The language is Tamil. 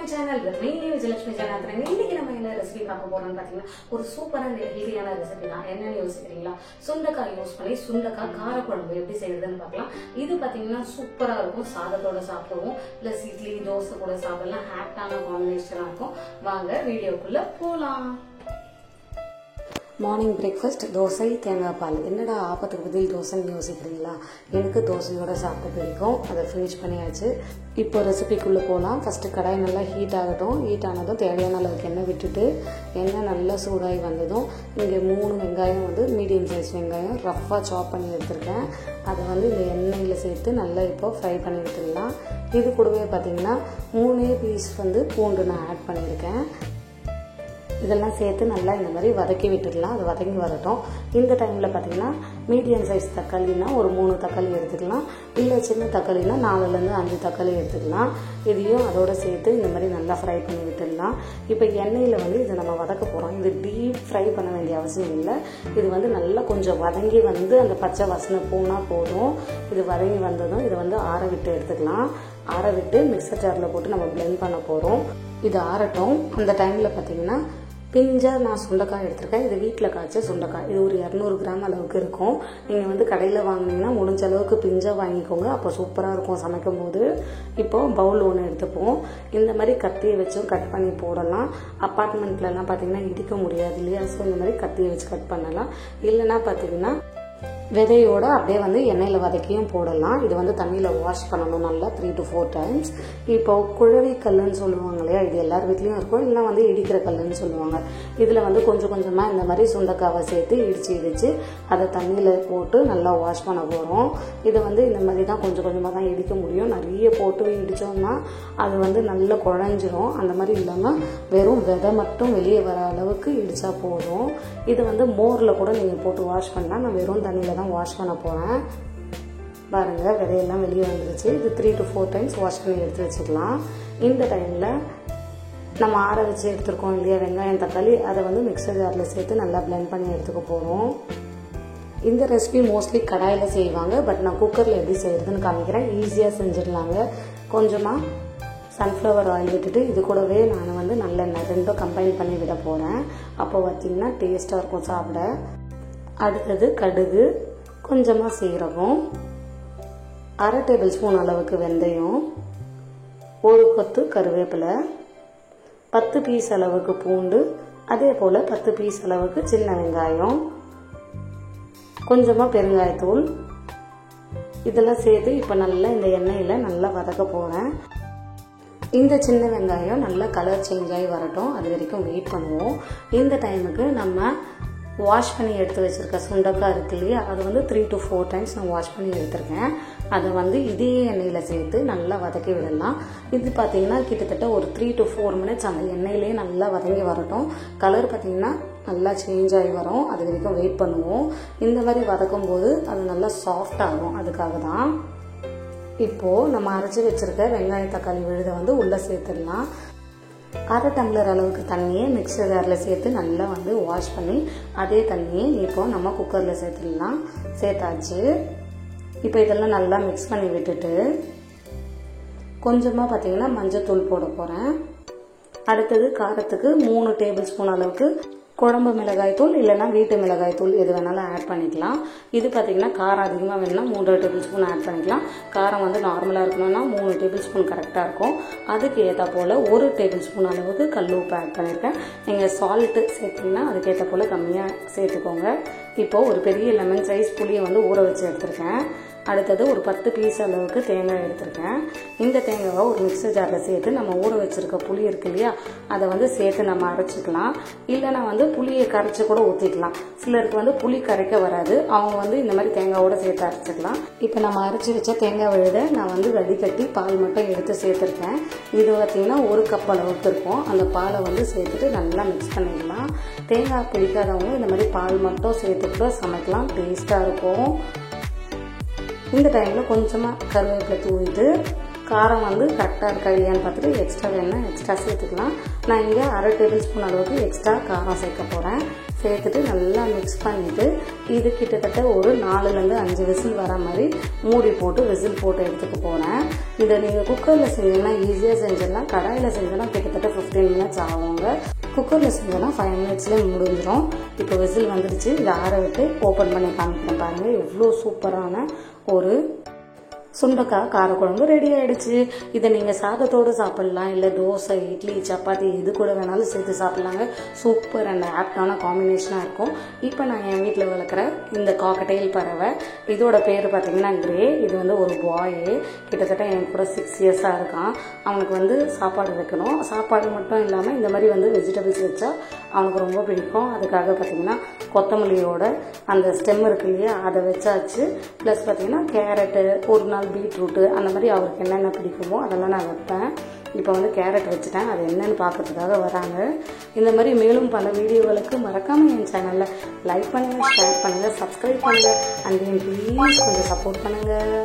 my channel with me Vijayalakshmi Janathan. இன்னைக்கு நம்ம என்ன ரெசிபி பார்க்க போறோம்னு பாத்தீங்கன்னா ஒரு சூப்பரான ஹெல்தியான ரெசிபி தான். என்னன்னு யோசிக்கிறீங்களா? சுண்டைக்காய் யூஸ் பண்ணி சுண்டைக்காய் கார குழம்பு எப்படி செய்யறதுன்னு பார்க்கலாம். இது பாத்தீங்கன்னா சூப்பரா இருக்கும். சாதத்தோட சாப்பிடுவோம், பிளஸ் இட்லி தோசை கூட சாப்பிடலாம். ஹாப்டான காம்பினேஷனா இருக்கும். வாங்க வீடியோக்குள்ள போலாம். மார்னிங் பிரேக்ஃபாஸ்ட் தோசை தேங்காய் பால். என்னடா ஆப்பத்துக்கு பதில் தோசைன்னு யோசிக்கிறீங்களா? எனக்கு தோசையோட சாப்பிட பிடிக்கும். அதை ஃபினிஷ் பண்ணியாச்சு. இப்போ ரெசிபிக்குள்ளே போகலாம். ஃபஸ்ட்டு கடாய் நல்லா ஹீட் ஆகட்டும். ஹீட் ஆனதும் தேவையான அளவுக்கு எண்ணெய் விட்டுட்டு எண்ணெய் நல்லா சூடாகி வந்ததும் இங்கே 3 வெங்காயம் மீடியம் சைஸ் வெங்காயம் ரஃப்பாக சாப் பண்ணி எடுத்துருக்கேன். அதை இந்த எண்ணெயில் சேர்த்து நல்லா இப்போ ஃப்ரை பண்ணி எடுத்துடலாம். இது கூடவே பார்த்திங்கன்னா 3 பீஸ் பூண்டு நான் ஆட் பண்ணியிருக்கேன். இதெல்லாம் சேர்த்து நல்லா இந்த மாதிரி வதக்கி விட்டுடலாம். அது வதங்கி வரட்டும். இந்த டைமில் பார்த்தீங்கன்னா மீடியம் சைஸ் தக்காளினா ஒரு 3 தக்காளி எடுத்துக்கலாம். இல்லை சின்ன தக்காளினா 4லேருந்து 5 தக்காளி எடுத்துக்கலாம். இதையும் அதோடு சேர்த்து இந்த மாதிரி நல்லா ஃப்ரை பண்ணி விட்டுடலாம். இப்போ எண்ணெயில் இதை நம்ம வதக்க போகிறோம். இது டீப் ஃப்ரை பண்ண வேண்டிய அவசியம் இல்லை. இது நல்லா கொஞ்சம் வதங்கி அந்த பச்சை வாசனை போனால் போதும். இது வதங்கி வந்ததும் இதை ஆற விட்டு எடுத்துக்கலாம். ஆற விட்டு மிக்சர் ஜாரில் போட்டு நம்ம பிளெண்ட் பண்ண போகிறோம். இது ஆறட்டும். அந்த டைமில் பார்த்தீங்கன்னா பிஞ்சா நான் சுண்டைக்காய் எடுத்திருக்கேன். இது வீட்டில் காய்ச்ச சுண்டைக்காய். இது ஒரு 200 கிராம் அளவுக்கு இருக்கும். நீங்கள் கடையில் வாங்கினீங்கன்னா முடிஞ்ச அளவுக்கு பிஞ்சா வாங்கிக்கோங்க. அப்போ சூப்பராக இருக்கும் சமைக்கும் போது. இப்போது பவுல் ஒன்று எடுத்துப்போம். இந்த மாதிரி கத்தியை வச்சும் கட் பண்ணி போடலாம். அப்பார்ட்மெண்ட்லலாம் பார்த்தீங்கன்னா இடிக்க முடியாது இல்லையா? ஸோ இந்த மாதிரி கத்தியை வச்சு கட் பண்ணலாம். இல்லைன்னா பார்த்தீங்கன்னா விதையோட அப்படியே எண்ணெயில் வதக்கியும் போடலாம். இது தண்ணியில் வாஷ் பண்ணணும் நல்லா 3 to 4 times. இப்போ குழவி கல்லுன்னு சொல்லுவாங்க இல்லையா? இது எல்லார் வீட்லேயும் இருக்கும். இல்லைனா இடிக்கிற கல்லுன்னு சொல்லுவாங்க. இதில் கொஞ்சம் கொஞ்சமாக இந்த மாதிரி சுண்டைக்காவை சேர்த்து இடித்து அதை தண்ணியில் போட்டு நல்லா வாஷ் பண்ண போகிறோம். இதை இந்த மாதிரி தான் கொஞ்சம் கொஞ்சமாக தான் இடிக்க முடியும். நிறைய போட்டு இடித்தோம்னா அது நல்லா குழஞ்சிரும். அந்த மாதிரி இல்லாமல் வெறும் விதை மட்டும் வெளியே வர அளவுக்கு இடித்தா போதும். இது மோரில் கூட நீங்கள் போட்டு வாஷ் பண்ணலாம். நான் வெறும் தண்ணியில் தான் வாஷ் பண்ண போகிறேன். பாருங்கள், விதையெல்லாம் வெளியே வந்துருச்சு. இது 3 to 4 times வாஷ் பண்ணி எடுத்து வச்சுக்கலாம். இந்த டைமில் நம்ம ஆற வச்சு எடுத்துருக்கோம் இல்லையா வெங்காயம் தக்காளி, அதை மிக்சர் ஜாரில் சேர்த்து நல்லா பிளெண்ட் பண்ணி எடுத்துக்க போகிறோம். இந்த ரெசிபி மோஸ்ட்லி கடாயில் செய்வாங்க. பட் நான் குக்கரில் எப்படி செய்கிறதுன்னு காமிக்கிறேன். ஈஸியாக செஞ்சிடலாங்க. கொஞ்சமாக சன்ஃப்ளவர் ஆயில் விட்டுட்டு இது கூடவே நான் நல்லெண்ணெய் ரெண்டும் கம்பைன் பண்ணி விட போகிறேன். அப்போ பார்த்திங்கன்னா டேஸ்ட்டாக இருக்கும் சாப்பிட. அடுத்தது கடுகு, கொஞ்சமாக சீரகம், 1/2 டேபிள் ஸ்பூன் அளவுக்கு வெந்தயம், 1 கொத்து கருவேப்பிலை, 10 பீஸ் அளவுக்கு பூண்டு, அதே போல் 10 பீஸ் அளவுக்கு சின்ன வெங்காயம், கொஞ்சமாக பெருங்காயத்தூள், இதெல்லாம் சேர்த்து இப்போ நல்லா இந்த எண்ணெயில் நல்லா வதக்க போகிறேன். இந்த சின்ன வெங்காயம் நல்லா கலர் சேஞ்ச் ஆகி வரட்டும். அது வரைக்கும் வெயிட் பண்ணுவோம். இந்த டைமுக்கு நம்ம வாஷ் பண்ணி எடுத்து வச்சுருக்க சுண்டைக்காய் இருக்கு இல்லையா? அது 3 to 4 times நான் வாஷ் பண்ணி எடுத்துருக்கேன். அதை இதே எண்ணெயில் சேர்த்து நல்லா வதக்கி விடலாம். இது பார்த்தீங்கன்னா கிட்டத்தட்ட ஒரு 3 to 4 minutes அந்த எண்ணெயிலே நல்லா வதங்கி வரட்டும். கலர் பார்த்தீங்கன்னா நல்லா சேஞ்ச் ஆகி வரும். அது வரைக்கும் வெயிட் பண்ணுவோம். இந்த மாதிரி வதக்கும் போது அது நல்லா சாஃப்ட் ஆகும். அதுக்காக தான். இப்போது நம்ம அரைச்சி வச்சுருக்க வெங்காய தக்காளி விழுதை உள்ளே சேர்த்துடலாம். 1/2 டம்ளர் அளவுக்கு தண்ணியை மிக்சர் ஜாரில் சேர்த்து நல்லா வாஷ் பண்ணி அதே தண்ணியை இப்போ நம்ம குக்கரில் சேர்த்துடலாம். சேர்த்தாச்சு. இப்போ இதெல்லாம் நல்லா மிக்ஸ் பண்ணி விட்டுட்டு கொஞ்சமாக பார்த்தீங்கன்னா மஞ்சத்தூள் போட போகிறேன். அடுத்தது காரத்துக்கு 3 டேபிள் ஸ்பூன் அளவுக்கு குழம்பு மிளகாய் தூள் இல்லைனா வீட்டு மிளகாய் தூள் எது வேணாலும் ஆட் பண்ணிக்கலாம். இது பார்த்தீங்கன்னா காரம் அதிகமாக வேணும்னா 3 டேபிள் ஸ்பூன் ஆட் பண்ணிக்கலாம். காரம் நார்மலாக இருக்கணும்னா 3 டேபிள் ஸ்பூன் கரெக்டாக இருக்கும். அதுக்கு ஏற்ற போல் 1 டேபிள் ஸ்பூன் அளவுக்கு கல் உப்பு ஆட் பண்ணியிருக்கேன். நீங்கள் சால்ட்டு சேர்த்திங்கன்னா அதுக்கேற்ற போல் கம்மியாக சேர்த்துக்கோங்க. இப்போது ஒரு பெரிய லெமன் சைஸ் புளியை ஊற வச்சு எடுத்துருக்கேன். அடுத்தது ஒரு 10 பீஸ் அளவுக்கு தேங்காய் எடுத்திருக்கேன். இந்த தேங்காவை ஒரு மிக்சர் ஜாரில் சேர்த்து நம்ம ஊற வச்சுருக்க புளி இருக்கு இல்லையா? அதை சேர்த்து நம்ம அரைச்சிக்கலாம். இல்லைனா புளியை கரைச்சி கூட ஊற்றிக்கலாம். சிலருக்கு புளி கரைக்க வராது. அவங்க இந்த மாதிரி தேங்காவோட சேர்த்து அரைச்சிக்கலாம். இப்போ நம்ம அரைச்சி வச்ச தேங்காய் விழுதை நான் வடிகட்டி பால் மட்டும் எடுத்து சேர்த்துருக்கேன். இது பார்த்திங்கன்னா 1 கப் அளவுக்கு இருக்கும். அந்த பாலை சேர்த்துட்டு நல்லா மிக்ஸ் பண்ணிடலாம். தேங்காய் பிடிக்காதவங்க இந்த மாதிரி பால் மட்டும் சேர்த்துட்டு சமைக்கலாம். டேஸ்ட்டாக இருக்கும். இந்த டைமில் கொஞ்சமாக கருவேப்பிலை தூவிட்டு காரம் கரெக்டாக இருக்கா இல்லையான்னு பார்த்துட்டு எக்ஸ்ட்ரா வேணும்னா எக்ஸ்ட்ரா சேர்த்துக்கலாம். நான் இங்கே 1/2 டேபிள் ஸ்பூன் அளவுக்கு எக்ஸ்ட்ரா காரம் சேர்க்க போகிறேன். சேர்த்துட்டு நல்லா மிக்ஸ் பண்ணிவிட்டு இது கிட்டத்தட்ட ஒரு 4லேருந்து 5 விசில் வர மாதிரி மூடி போட்டு விசில் போட்டு எடுத்துக்க போகிறேன். இதை நீங்கள் குக்கரில் செஞ்சீங்கன்னா ஈஸியாக செஞ்சிடலாம். கடாயில் செஞ்சோன்னா கிட்டத்தட்ட 15 மினிட்ஸ் ஆகுங்க. குக்கரில் செஞ்சோன்னா 5 மினிட்ஸ்லேயே முடிஞ்சிடும். இப்போ விசில் வந்துடுச்சு. இதை ஆற விட்டு ஓப்பன் பண்ணி காமிக்கிறேன் பாருங்கள். எவ்வளோ சூப்பரான ஒரு சுண்டைக்காய் காரக்குழம்பு ரெடி ஆகிடுச்சு. இதை நீங்கள் சாதத்தோடு சாப்பிட்லாம், இல்லை தோசை, இட்லி, சப்பாத்தி இது கூட வேணாலும் சேர்த்து சாப்பிட்லாங்க. சூப்பர் அண்ட் ஆப்டான காம்பினேஷனாக இருக்கும். இப்போ நான் என் வீட்டில் வளர்க்குற இந்த காக்கடெயில் பறவை, இதோட பேர் பார்த்தீங்கன்னா கிரே. இது வந்து ஒரு பாய், கிட்டத்தட்ட எனக்கு கூட 6 இயர்ஸாக இருக்கான். அவனுக்கு சாப்பாடு வைக்கணும். சாப்பாடு மட்டும் இல்லாமல் இந்த மாதிரி வெஜிடபிள்ஸ் வச்சா அவனுக்கு ரொம்ப பிடிக்கும். அதுக்காக பார்த்தீங்கன்னா கொத்தமல்லியோட அந்த ஸ்டெம் இருக்கு இல்லையா, அதை வச்சாச்சு. ப்ளஸ் பார்த்தீங்கன்னா கேரட்டு, ஒரு நாள் பீட்ரூட்டு, அந்த மாதிரி அவருக்கு என்னென்ன பிடிக்குமோ அதெல்லாம் நான் வைப்பேன். இப்போ கேரட் வச்சுட்டேன். அது என்னென்னு பார்க்கறதுக்காக வராங்க. இந்த மாதிரி மேலும் பல வீடியோகளுக்கு மறக்காமல் என் சேனலில் லைக் பண்ணுங்கள், ஷேர் பண்ணுங்கள், சப்ஸ்கிரைப் பண்ணுங்கள். அண்ட் ப்ளீஸ் கொஞ்சம் சப்போர்ட் பண்ணுங்கள்.